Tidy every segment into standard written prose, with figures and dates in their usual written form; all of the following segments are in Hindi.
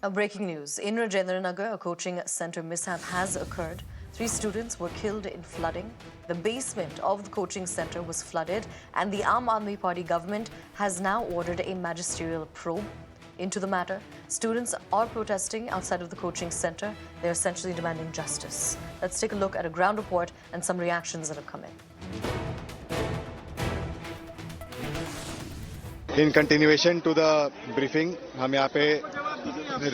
Breaking news. In Rajendranagar, a coaching center mishap has occurred. 3 students were killed in flooding. The basement of the coaching center was flooded, and the Aam Aadmi Party government has now ordered a magisterial probe into the matter. Students are protesting outside of the coaching center. They're essentially demanding justice. Let's take a look at a ground report and some reactions that have come in. In continuation to the briefing, हम यहाँ पे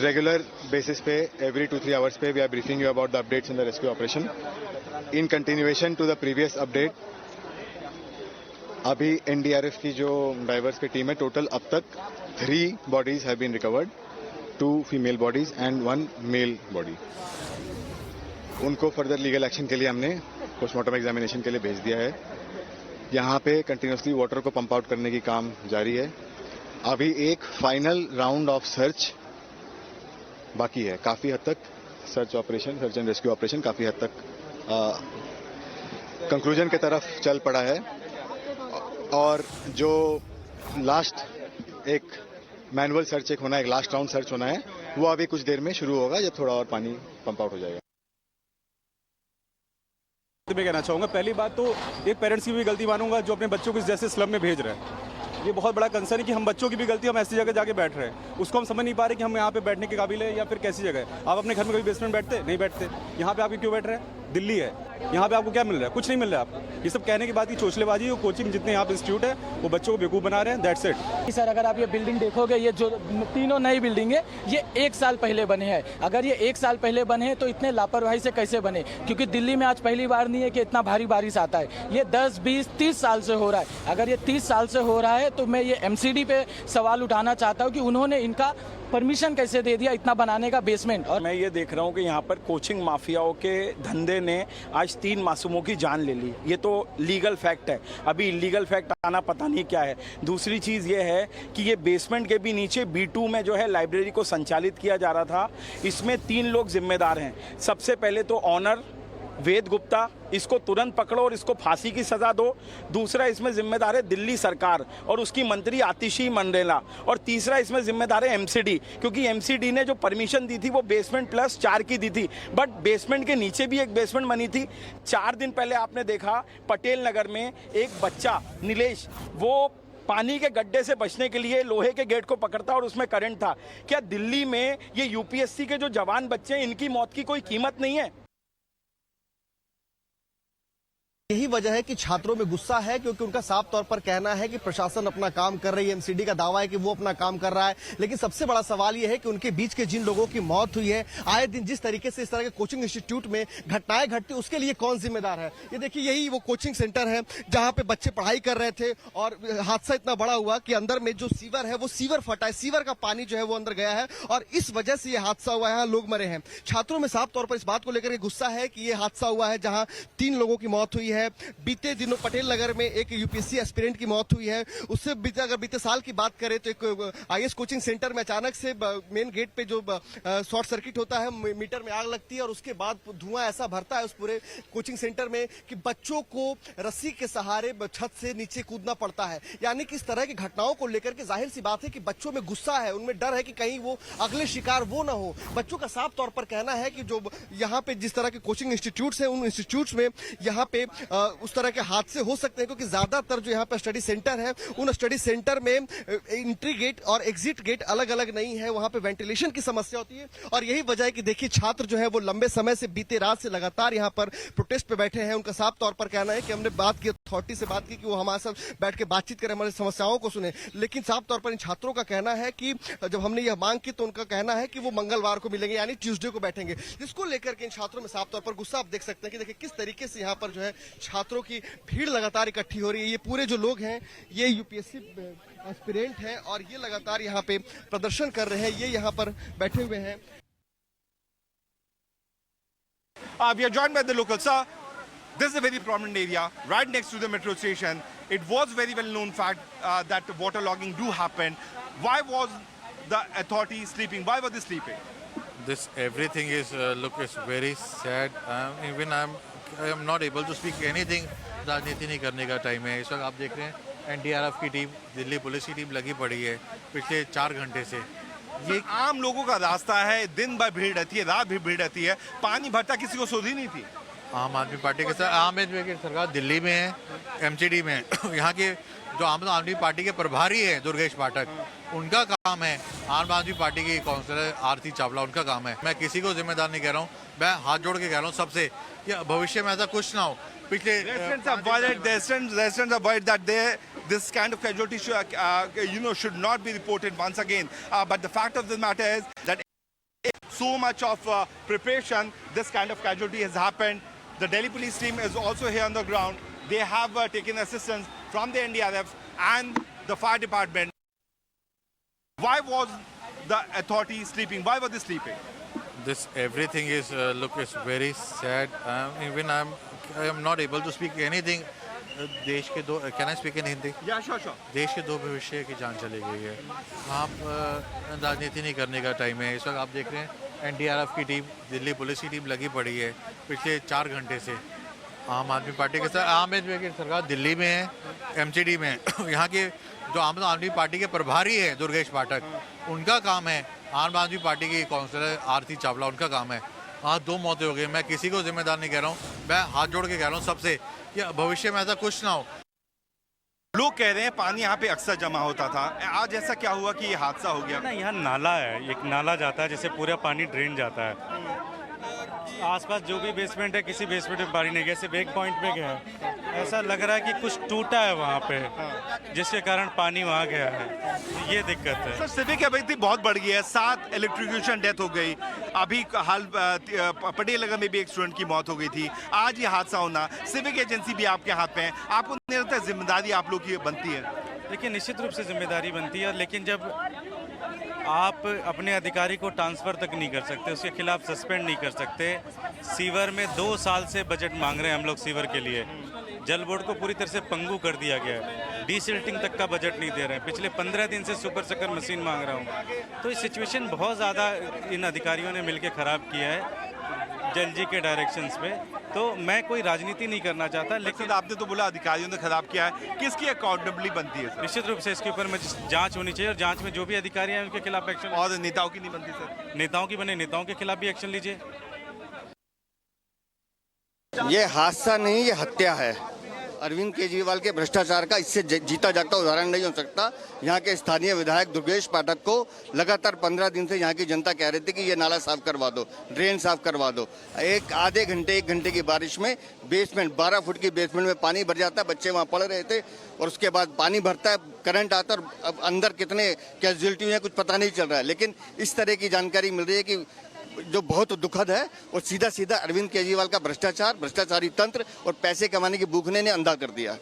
regular basis पे every 2-3 hours पे we are briefing you about the updates in the rescue operation. In continuation to the previous update, अभी NDRF की जो divers की टीम है, total अब तक 3 bodies have been recovered, 2 female bodies and 1 male body. उनको further legal action के लिए हमने postmortem examination के लिए भेज दिया है. यहाँ पे कंटिन्यूसली वाटर को पंप आउट करने की काम जारी है. अभी एक फाइनल राउंड ऑफ सर्च बाकी है. काफी हद तक सर्च एंड रेस्क्यू ऑपरेशन काफी हद तक कंक्लूजन की तरफ चल पड़ा है. और जो लास्ट एक मैनुअल सर्च एक होना है, एक लास्ट राउंड सर्च होना है, वो अभी कुछ देर में शुरू होगा जब थोड़ा और पानी पंप आउट हो जाएगा. मैं कहना चाहूँगा, पहली बात तो एक पेरेंट्स की भी गलती मानूंगा जो अपने बच्चों को इस जैसे स्लम में भेज रहे हैं. ये बहुत बड़ा कंसर्न है कि हम बच्चों की भी गलती, हम ऐसी जगह जाके बैठ रहे हैं. उसको हम समझ नहीं पा रहे कि हम यहाँ पे बैठने के काबिल है या फिर कैसी जगह है. आप अपने घर में कभी बेसमेंट बैठते नहीं बैठते. यहाँ पे आप क्यों बैठ रहे हैं? दिल्ली है, यहाँ पे आपको क्या मिल रहा है? कुछ नहीं मिल रहा है आपको. ये सब कहने की बात की चोचलेबाजी. वो कोचिंग जितने यहाँ पे इंस्टीट्यूट है वो बच्चों को बेवकूफ़ बना रहे हैं. That's it. सर, अगर आप ये बिल्डिंग देखोगे, ये जो तीनों नई बिल्डिंग है, ये 1 साल पहले बने हैं. अगर ये 1 साल पहले बने हैं तो इतने लापरवाही से कैसे बने? क्योंकि दिल्ली में आज पहली बार नहीं है कि इतना भारी बारिश आता है. ये 10, 20, 30 साल से हो रहा है. अगर ये 30 साल से हो रहा है तो मैं ये MCD पे सवाल उठाना चाहता हूँ कि उन्होंने इनका परमिशन कैसे दे दिया इतना बनाने का बेसमेंट. और मैं ये देख रहा हूँ कि यहाँ पर कोचिंग माफियाओं के धंधे ने आज 3 मासूमों की जान ले ली. ये तो लीगल फैक्ट है. अभी इलीगल फैक्ट आना पता नहीं क्या है. दूसरी चीज़ ये है कि ये बेसमेंट के भी नीचे B2 में जो है लाइब्रेरी को संचालित किया जा रहा था. इसमें 3 लोग जिम्मेदार हैं. सबसे पहले तो ऑनर वेद गुप्ता, इसको तुरंत पकड़ो और इसको फांसी की सजा दो. दूसरा इसमें जिम्मेदार है दिल्ली सरकार और उसकी मंत्री आतिशी मंडेला. और तीसरा इसमें जिम्मेदार है MCD, क्योंकि MCD ने जो परमिशन दी थी वो बेसमेंट प्लस 4 की दी थी. बट बेसमेंट के नीचे भी एक बेसमेंट बनी थी. 4 दिन पहले आपने देखा पटेल नगर में एक बच्चा नीलेश, वो पानी के गड्ढे से बचने के लिए लोहे के गेट को पकड़ता और उसमें करंट था. क्या दिल्ली में ये UPSC के जो जवान बच्चे हैं, इनकी मौत की कोई कीमत नहीं है? यही वजह है कि छात्रों में गुस्सा है, क्योंकि उनका साफ तौर पर कहना है कि प्रशासन अपना काम कर रही है. MCD का दावा है कि वो अपना काम कर रहा है. लेकिन सबसे बड़ा सवाल यह है कि उनके बीच के जिन लोगों की मौत हुई है, आए दिन जिस तरीके से इस तरह के कोचिंग इंस्टीट्यूट में घटनाएं घटती, उसके लिए कौन जिम्मेदार है? ये देखिए, यही वो कोचिंग सेंटर है जहां पे बच्चे पढ़ाई कर रहे थे और हादसा इतना बड़ा हुआ कि अंदर में जो सीवर है वो सीवर फटा है. सीवर का पानी जो है वो अंदर गया है और इस वजह से ये हादसा हुआ है. यहाँ लोग मरे हैं. छात्रों में साफ तौर पर इस बात को लेकर गुस्सा है कि ये हादसा हुआ है जहां 3 लोगों की मौत हुई है. बीते दिनों पटेल नगर में एक UPSC एस्पिरेंट की मौत हुई है. उससे अगर बीते साल की बात करें तो एक IS कोचिंग सेंटर में अचानक से मेन गेट पे जो शॉर्ट सर्किट होता है, मीटर में आग लगती है और उसके बाद धुआं ऐसा भरता है उस पूरे कोचिंग सेंटर में कि बच्चों को रस्सी के सहारे छत से नीचे कूदना पड़ता है. यानी कि इस तरह की घटनाओं को लेकर के जाहिर सी बात है कि बच्चों में गुस्सा है, उनमें डर है कि कहीं वो अगले शिकार वो ना हो. बच्चों का साफ तौर पर कहना है कि जो यहाँ पे जिस तरह के कोचिंग इंस्टीट्यूट्स हैं, उन इंस्टीट्यूट्स में यहाँ पे उस तरह के हादसे हो सकते हैं, क्योंकि ज्यादातर जो यहाँ पे स्टडी सेंटर है, उन स्टडी सेंटर में एंट्री गेट और एग्जिट गेट अलग अलग नहीं है. वहां पे वेंटिलेशन की समस्या होती है. और यही वजह है कि देखिए, छात्र जो है वो लंबे समय से, बीते रात से लगातार यहाँ पर प्रोटेस्ट पे बैठे हैं. उनका साफ तौर पर कहना है कि हमने बात की, अथॉरिटी से बात की कि वो हमारे साथ बैठ के बातचीत करें, हमारी समस्याओं को सुने. लेकिन साफ तौर पर इन छात्रों का कहना है कि जब हमने यह मांग की तो उनका कहना है कि वो मंगलवार को मिलेंगे, यानी ट्यूसडे को बैठेंगे. जिसको लेकर के इन छात्रों में साफ तौर पर गुस्सा आप देख सकते हैं कि देखिए किस तरीके से यहाँ पर जो है छात्रों की भीड़ लगातार इकट्ठी हो रही है. ये पूरे जो लोग हैं ये UPSC एस्पिरेंट हैं और ये लगातार यहाँ पे प्रदर्शन कर रहे हैं. ये यहाँ पर बैठे हुए हैं. We are joined by the locals. Sir, this is a very prominent area right next to the metro station. It was very well known fact that waterlogging do happen. Why was the authority sleeping? Why were they sleeping? This everything is look is very sad. Even I am not able to speak anything. राजनीति नहीं करने का टाइम है. इस वक्त आप देख रहे हैं NDRF की टीम, दिल्ली पुलिस की टीम लगी पड़ी है पिछले 4 घंटे से. ये आम लोगों का रास्ता है, दिन भर भीड़ रहती है, रात भी भीड़ रहती है, पानी भरता किसी को सोधी नहीं थी। आम आदमी पार्टी के साथ आम आदमी की सरकार दिल्ली में है, एमसीडी में है। यहाँ के जो आम आदमी पार्टी के प्रभारी हैं दुर्गेश पाठक, उनका काम है। आम आदमी पार्टी की काउंसलर आरती चावला, उनका काम है। मैं किसी को जिम्मेदार नहीं कह रहा हूँ, मैं हाथ जोड़ के कह रहा हूँ सबसे कि भविष्य में ऐसा कुछ ना हो। पिछले Residents are worried that this kind of casualty should not be reported once again. But the fact of the matter is that so much of preparation, this kind of casualty has happened. The Delhi police team is also here on the ground. They have taken assistance from the NDRF and the fire department. Why was the authority sleeping? Why were they sleeping? this everything is is very sad. Even I am not able to speak anything. देश के दो can I speak in Hindi? Yeah, sure. देश के दो भविष्य की जान चली गई है। आप राजनीति नहीं करने का टाइम है। इस वक्त आप देख रहे हैं एनडीआरएफ की टीम, दिल्ली पुलिस की टीम लगी पड़ी है पिछले 4 घंटे से आम आदमी पार्टी के साथ। आम आदमी की सरकार दिल्ली में है, एमसीडी में है। यहाँ के जो आम आदमी पार्टी के प्रभारी हैं दुर्गेश पाठक, उनका काम है। आम आदमी पार्टी की काउंसलर आरती चावला, उनका काम है। आज 2 मौतें हो गई। मैं किसी को जिम्मेदार नहीं कह रहा हूँ, मैं हाथ जोड़ के कह रहा हूँ सबसे कि भविष्य में ऐसा कुछ ना हो। लोग कह रहे हैं पानी यहाँ पे अक्सर जमा होता था, आज ऐसा क्या हुआ कि ये हादसा हो गया? ना यहाँ नाला है, एक नाला जाता है जिससे पूरा पानी ड्रेन जाता है। आसपास जो भी बेसमेंट है, किसी बेसमेंट में पानी नहीं गया, सिर्फ एक पॉइंट में गया है। ऐसा लग रहा है कि कुछ टूटा है वहाँ पे, जिसके कारण पानी वहाँ गया है। ये दिक्कत है सर। सिविक एजेंसी बहुत बढ़ गई है, 7 इलेक्ट्रिक्यूशन डेथ हो गई। अभी हाल पटेल नगर में भी एक स्टूडेंट की मौत हो गई थी। आज ये हादसा होना, सिविक एजेंसी भी आपके हाथ में है, आपको निरंतर जिम्मेदारी आप लोग की बनती है? देखिए, निश्चित रूप से जिम्मेदारी बनती है, लेकिन जब आप अपने अधिकारी को ट्रांसफ़र तक नहीं कर सकते, उसके खिलाफ सस्पेंड नहीं कर सकते। सीवर में 2 साल से बजट मांग रहे हैं हम लोग सीवर के लिए। जल बोर्ड को पूरी तरह से पंगु कर दिया गया है, डीसिल्टिंग तक का बजट नहीं दे रहे हैं। पिछले 15 दिन से सुपर सकर मशीन मांग रहा हूँ। तो ये सिचुएशन बहुत ज़्यादा इन अधिकारियों ने मिलकर ख़राब किया है जल जी के डायरेक्शंस पे। तो मैं कोई राजनीति नहीं करना चाहता, लेकिन आपने तो बोला अधिकारियों ने खराब किया है, किसकी अकाउंटेबिलिटी बनती है? निश्चित रूप से इसके ऊपर में जांच होनी चाहिए और जांच में जो भी अधिकारी हैं उनके खिलाफ एक्शन। और नेताओं की नहीं बनती सर? नेताओं की बने, नेताओं के खिलाफ भी एक्शन लीजिए। ये हादसा नहीं, ये हत्या है। अरविंद केजरीवाल के भ्रष्टाचार का इससे जीता जागता उदाहरण नहीं हो सकता। यहाँ के स्थानीय विधायक दुर्गेश पाठक को लगातार 15 दिन से यहाँ की जनता कह रही थी कि ये नाला साफ करवा दो, ड्रेन साफ करवा दो। एक घंटे की बारिश में बेसमेंट 12 फुट की बेसमेंट में पानी भर जाता है। बच्चे वहाँ पढ़ रहे थे और उसके बाद पानी भरता है, करंट आता है और अब अंदर कितने कैजुअलिटी है कुछ पता नहीं चल रहा है। लेकिन इस तरह की जानकारी मिल रही है कि जो बहुत दुखद है और सीधा सीधा अरविंद केजरीवाल का भ्रष्टाचारी तंत्र और पैसे कमाने की भूख ने अंधा कर दिया।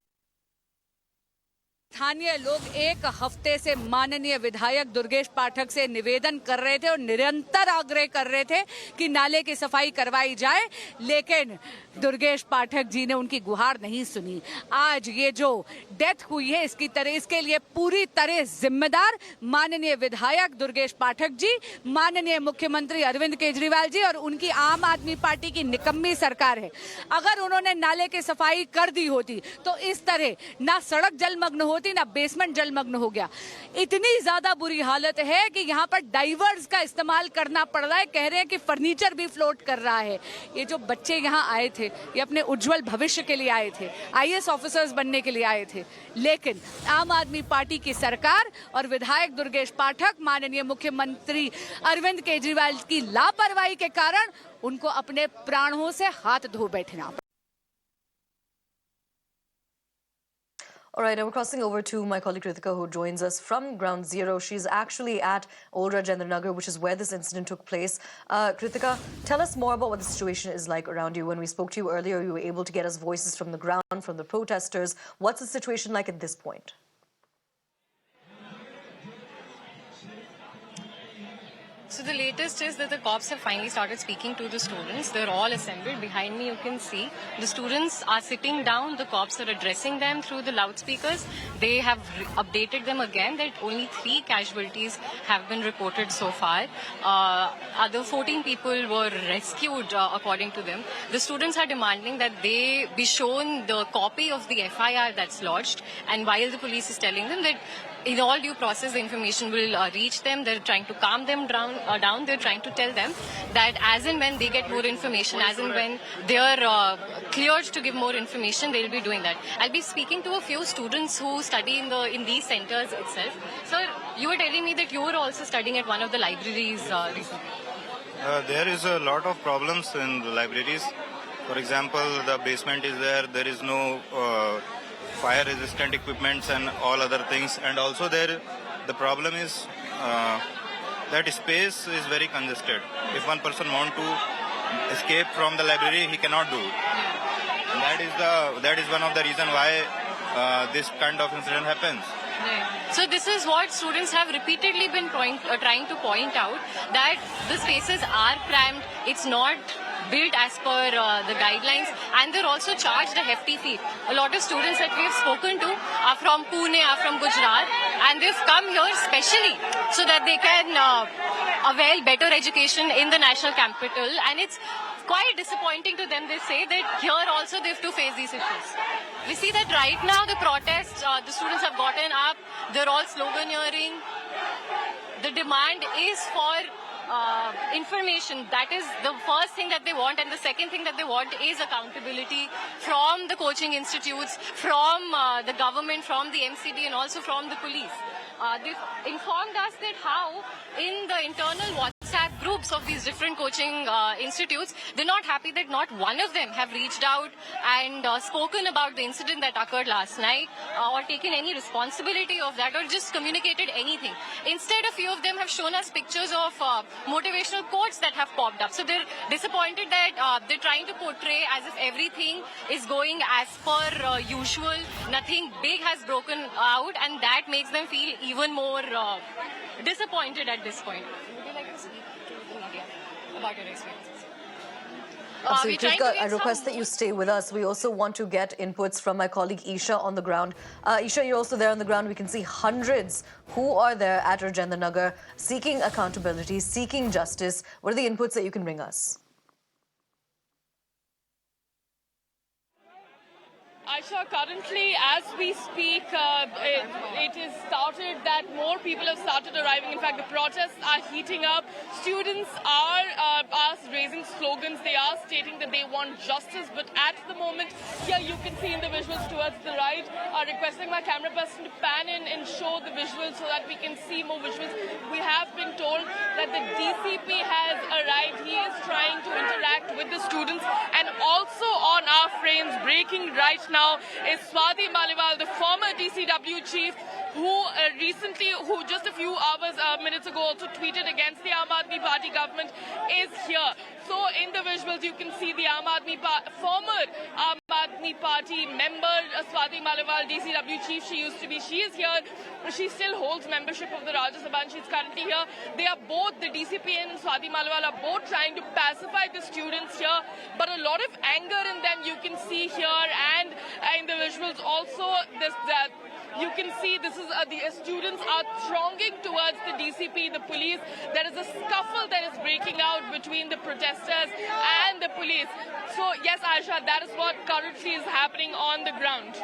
स्थानीय लोग 1 हफ्ते से माननीय विधायक दुर्गेश पाठक से निवेदन कर रहे थे और निरंतर आग्रह कर रहे थे कि नाले की सफाई करवाई जाए, लेकिन दुर्गेश पाठक जी ने उनकी गुहार नहीं सुनी। आज ये जो डेथ हुई है इसके लिए पूरी तरह जिम्मेदार माननीय विधायक दुर्गेश पाठक जी, माननीय मुख्यमंत्री अरविंद केजरीवाल जी और उनकी आम आदमी पार्टी की निकम्मी सरकार है। अगर उन्होंने नाले की सफाई कर दी होती तो इस तरह ना सड़क जलमग्न होती, ना बेसमेंट जलमग्न हो गया। इतनी ज्यादा बुरी हालत है कि यहाँ पर डाइवर्स का इस्तेमाल करना पड़ रहा है। कह रहे हैं कि फर्नीचर भी फ्लोट कर रहा है। ये जो बच्चे यहाँ आए थे, ये अपने उज्जवल भविष्य के लिए आए थे, आईएएस ऑफिसर्स बनने के लिए आए थे, लेकिन आम आदमी पार्टी की सरकार और विधायक दुर्गेश पाठक, माननीय मुख्यमंत्री अरविंद केजरीवाल की लापरवाही के कारण उनको अपने प्राणों से हाथ धो बैठना। All right, now we're crossing over to my colleague Kritika, who joins us from Ground Zero. She's actually at Old Rajendra Nagar, which is where this incident took place. Kritika, tell us more about what the situation is like around you. When we spoke to you earlier, you were able to get us voices from the ground, from the protesters. What's the situation like at this point? So the latest is that the cops have finally started speaking to the students. They're all assembled. Behind me you can see the students are sitting down. The cops are addressing them through the loudspeakers. They have updated them again that only 3 casualties have been reported so far. Other 14 people were rescued according to them. The students are demanding that they be shown the copy of the FIR that's lodged, and while the police is telling them that in all due process, the information will reach them. They're trying to calm them down. They're trying to tell them that as and when they get more information, as and when they're cleared to give more information, they'll be doing that. I'll be speaking to a few students who study in these centers itself. Sir, you were telling me that you were also studying at one of the libraries recently. There is a lot of problems in the libraries. For example, the basement is there. There is no fire resistant equipments and all other things, and also the problem is that space is very congested. If one person want to escape from the library, he cannot do it. And that is one of the reason why this kind of incident happens. So this is what students have repeatedly been trying to point out, that the spaces are cramped. It's not built as per the guidelines, and they're also charged a hefty fee. A lot of students that we've spoken to are from Pune, are from Gujarat, and they've come here specially so that they can avail better education in the national capital, and it's quite disappointing to them. They say that here also they have to face these issues. We see that right now the protests, the students have gotten up, they're all sloganeering. The demand is for information. That is the first thing that they want, and the second thing that they want is accountability from the coaching institutes, from the government, from the MCD, and also from the police. They've informed us that how in the internal WhatsApp groups of these different coaching institutes, they're not happy that not one of them have reached out and spoken about the incident that occurred last night, or taken any responsibility of that, or just communicated anything. Instead, a few of them have shown us pictures of motivational quotes that have popped up. So they're disappointed that they're trying to portray as if everything is going as per usual. Nothing big has broken out, and that makes them feel even more disappointed at this point. Would you like to speak to the media about your experiences? Absolutely. I request that you stay with us. We also want to get inputs from my colleague Isha on the ground. Isha, you're also there on the ground. We can see hundreds who are there at Rajendra Nagar seeking accountability, seeking justice. What are the inputs that you can bring us? Aisha, currently, as we speak, it is started that more people have started arriving. In fact, the protests are heating up. Students are raising slogans. They are stating that they want justice. But at the moment, here you can see in the visuals towards the right, requesting my camera person to pan in and show the visuals so that we can see more visuals. We have been told that the DCP has arrived. He is trying to interact with the students. And also on our frames, breaking right now, is Swati Maliwal, the former DCW chief, who just a few minutes ago also tweeted against the Aam Aadmi Party government, is here. So in the visuals you can see the former Aam Aadmi Party member, Swati Maliwal, DCW chief she used to be. She is here. She still holds membership of the Rajya Sabha and she's currently here. They are both, the DCP and Swati Maliwal are both trying to pacify the students here, but a lot of anger in them you can see here, and in the visuals also you can see this is the students are thronging towards the DCP, the police. There is a scuffle that is breaking out between the protesters and the police. So yes, Aisha, that is what currently is happening on the ground.